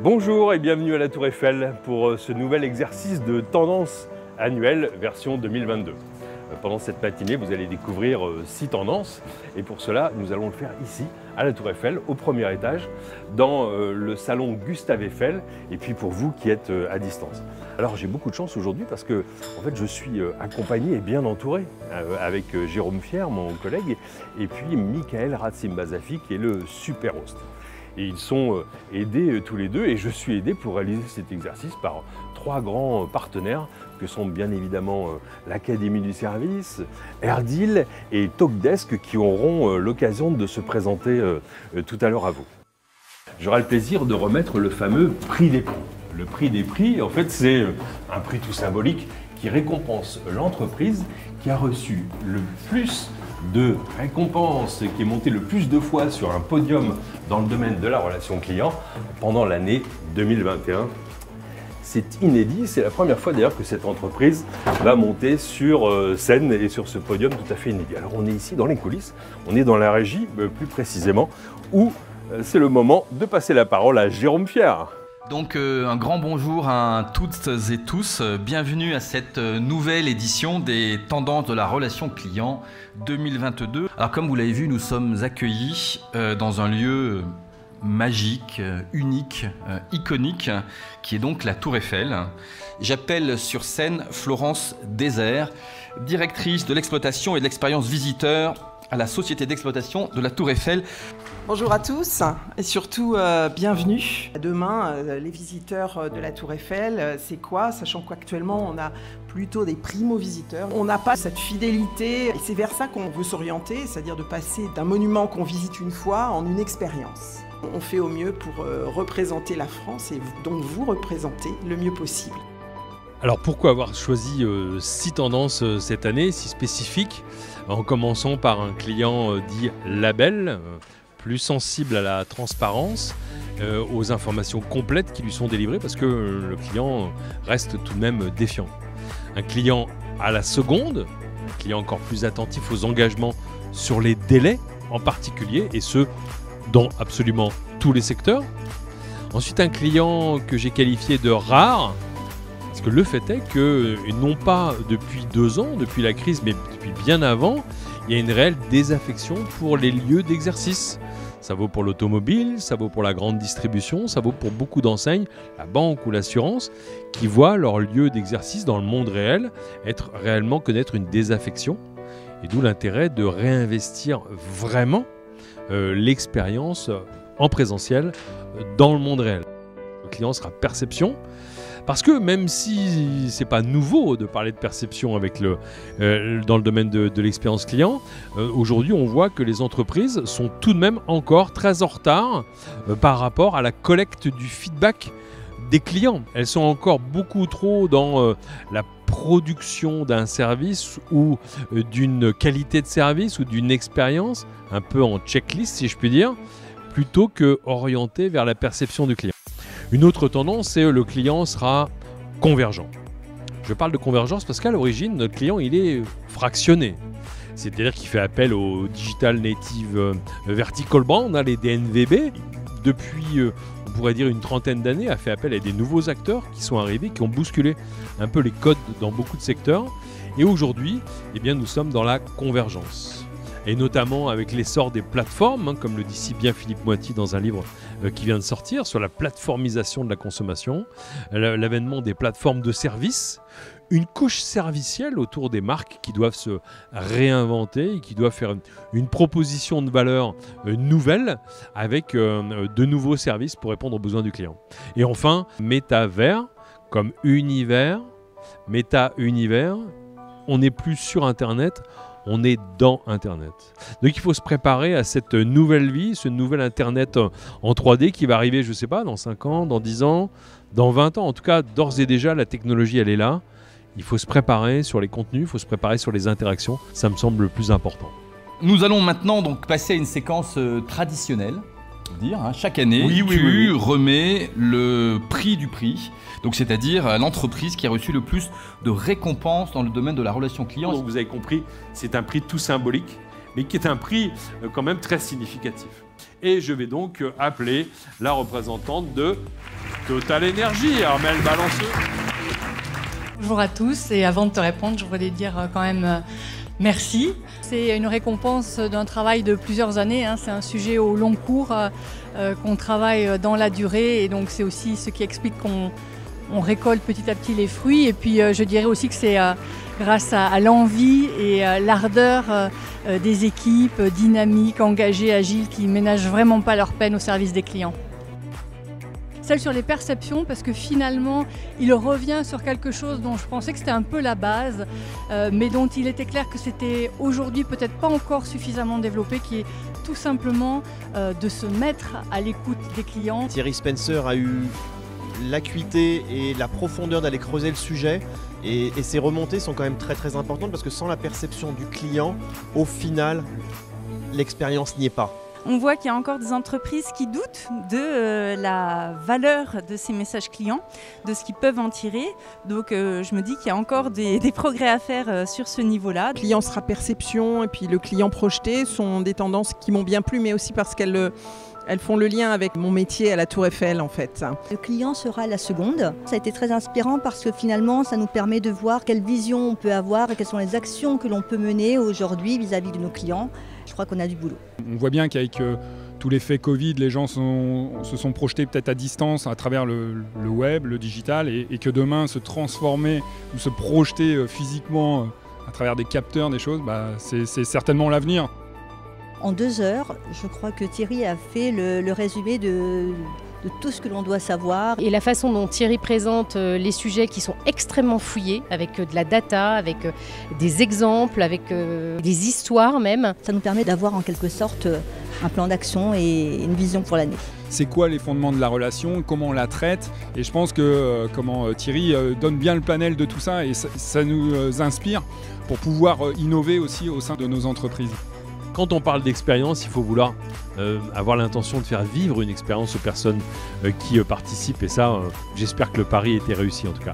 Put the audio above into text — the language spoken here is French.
Bonjour et bienvenue à la Tour Eiffel pour ce nouvel exercice de tendance annuelle version 2022. Pendant cette matinée, vous allez découvrir 6 tendances et pour cela, nous allons le faire ici, à la Tour Eiffel, au premier étage, dans le salon Gustave Eiffel et puis pour vous qui êtes à distance. Alors j'ai beaucoup de chance aujourd'hui parce que en fait, je suis accompagné et bien entouré avec Jérôme Fier, mon collègue, et puis Michael Ratsimbazafi qui est le super host. Et ils sont aidés tous les deux et je suis aidé pour réaliser cet exercice par 3 grands partenaires que sont bien évidemment l'Académie du service, Erdil et Talkdesk qui auront l'occasion de se présenter tout à l'heure à vous. J'aurai le plaisir de remettre le fameux prix des prix. Le prix des prix, en fait, c'est un prix tout symbolique qui récompense l'entreprise qui a reçu le plus de récompenses, qui est monté le plus de fois sur un podium dans le domaine de la relation client pendant l'année 2021. C'est inédit, c'est la première fois d'ailleurs que cette entreprise va monter sur scène et sur ce podium tout à fait inédit. Alors on est ici dans les coulisses, on est dans la régie plus précisément, où c'est le moment de passer la parole à Jérôme Fier. Donc un grand bonjour à toutes et tous, bienvenue à cette nouvelle édition des tendances de la relation client 2022. Alors comme vous l'avez vu, nous sommes accueillis dans un lieu magique, unique, iconique, qui est donc la Tour Eiffel. J'appelle sur scène Florence Désert, directrice de l'exploitation et de l'expérience visiteur à la société d'exploitation de la Tour Eiffel. Bonjour à tous et surtout bienvenue. Demain, les visiteurs de la Tour Eiffel, c'est quoi? Sachant qu'actuellement, on a plutôt des primo-visiteurs. On n'a pas cette fidélité et c'est vers ça qu'on veut s'orienter, c'est-à-dire de passer d'un monument qu'on visite une fois en une expérience. On fait au mieux pour représenter la France et donc vous représenter le mieux possible. Alors pourquoi avoir choisi 6 tendances cette année, si spécifiques, en commençant par un client dit label, plus sensible à la transparence, aux informations complètes qui lui sont délivrées parce que le client reste tout de même défiant. Un client à la seconde, un client encore plus attentif aux engagements sur les délais en particulier, et ce, dans absolument tous les secteurs. Ensuite, un client que j'ai qualifié de rare, parce que le fait est que, non pas depuis 2 ans, depuis la crise, mais depuis bien avant, il y a une réelle désaffection pour les lieux d'exercice. Ça vaut pour l'automobile, ça vaut pour la grande distribution, ça vaut pour beaucoup d'enseignes, la banque ou l'assurance, qui voient leur lieu d'exercice dans le monde réel connaître une désaffection. Et d'où l'intérêt de réinvestir vraiment l'expérience en présentiel dans le monde réel. Le client sera perception. Parce que même si c'est pas nouveau de parler de perception avec dans le domaine de l'expérience client, aujourd'hui on voit que les entreprises sont tout de même encore très en retard par rapport à la collecte du feedback des clients. Elles sont encore beaucoup trop dans la production d'un service ou d'une qualité de service ou d'une expérience, un peu en checklist si je puis dire, plutôt que orientées vers la perception du client. Une autre tendance, c'est que le client sera convergent. Je parle de convergence parce qu'à l'origine, notre client, il est fractionné. C'est-à-dire qu'il fait appel au Digital Native Vertical Brand, les DNVB. Depuis, on pourrait dire, une trentaine d'années, a fait appel à des nouveaux acteurs qui sont arrivés, qui ont bousculé un peu les codes dans beaucoup de secteurs. Et aujourd'hui, eh bien, nous sommes dans la convergence. Et notamment avec l'essor des plateformes, comme le dit si bien Philippe Moiti dans un livre qui vient de sortir sur la plateformisation de la consommation, l'avènement des plateformes de services, une couche servicielle autour des marques qui doivent se réinventer et qui doivent faire une proposition de valeur nouvelle avec de nouveaux services pour répondre aux besoins du client. Et enfin, métavers comme univers, méta-univers, on n'est plus sur Internet, on est dans Internet. Donc il faut se préparer à cette nouvelle vie, ce nouvel Internet en 3D qui va arriver, je ne sais pas, dans 5 ans, dans 10 ans, dans 20 ans. En tout cas, d'ores et déjà, la technologie, elle est là. Il faut se préparer sur les contenus, il faut se préparer sur les interactions. Ça me semble le plus important. Nous allons maintenant donc passer à une séquence traditionnelle. Chaque année, tu remets le prix du prix, donc c'est-à-dire l'entreprise qui a reçu le plus de récompenses dans le domaine de la relation client. Donc vous avez compris, c'est un prix tout symbolique, mais qui est un prix quand même très significatif. Et je vais donc appeler la représentante de Total Énergie, Armelle Balanceux. Bonjour à tous, et avant de te répondre, je voulais dire quand même merci. C'est une récompense d'un travail de plusieurs années, hein. C'est un sujet au long cours qu'on travaille dans la durée, et donc c'est aussi ce qui explique qu'on récolte petit à petit les fruits. Et puis je dirais aussi que c'est grâce à l'envie et l'ardeur des équipes dynamiques, engagées, agiles, qui ne ménagent vraiment pas leur peine au service des clients. Celle sur les perceptions, parce que finalement, il revient sur quelque chose dont je pensais que c'était un peu la base, mais dont il était clair que c'était aujourd'hui peut-être pas encore suffisamment développé, qui est tout simplement de se mettre à l'écoute des clients. Thierry Spencer a eu l'acuité et la profondeur d'aller creuser le sujet, et ces remontées sont quand même très importantes, parce que sans la perception du client, au final, l'expérience n'y est pas. On voit qu'il y a encore des entreprises qui doutent de la valeur de ces messages clients, de ce qu'ils peuvent en tirer. Donc je me dis qu'il y a encore des progrès à faire sur ce niveau-là. Le client sera perception et puis le client projeté sont des tendances qui m'ont bien plu, mais aussi parce qu'elles font le lien avec mon métier à la Tour Eiffel en fait. Le client sera la seconde. Ça a été très inspirant parce que finalement ça nous permet de voir quelle vision on peut avoir et quelles sont les actions que l'on peut mener aujourd'hui vis-à-vis de nos clients. Je crois qu'on a du boulot. On voit bien qu'avec tout l'effet Covid, les gens se sont projetés peut-être à distance à travers le web, le digital, et que demain se transformer ou se projeter physiquement à travers des capteurs, des choses, c'est certainement l'avenir. En 2 heures, je crois que Thierry a fait le résumé de tout ce que l'on doit savoir. Et la façon dont Thierry présente les sujets qui sont extrêmement fouillés, avec de la data, avec des exemples, avec des histoires même. Ça nous permet d'avoir en quelque sorte un plan d'action et une vision pour l'année. C'est quoi les fondements de la relation, comment on la traite, et je pense que Thierry donne bien le panel de tout ça, et ça nous inspire pour pouvoir innover aussi au sein de nos entreprises. Quand on parle d'expérience, il faut vouloir avoir l'intention de faire vivre une expérience aux personnes qui participent, et ça, j'espère que le pari était réussi en tout cas.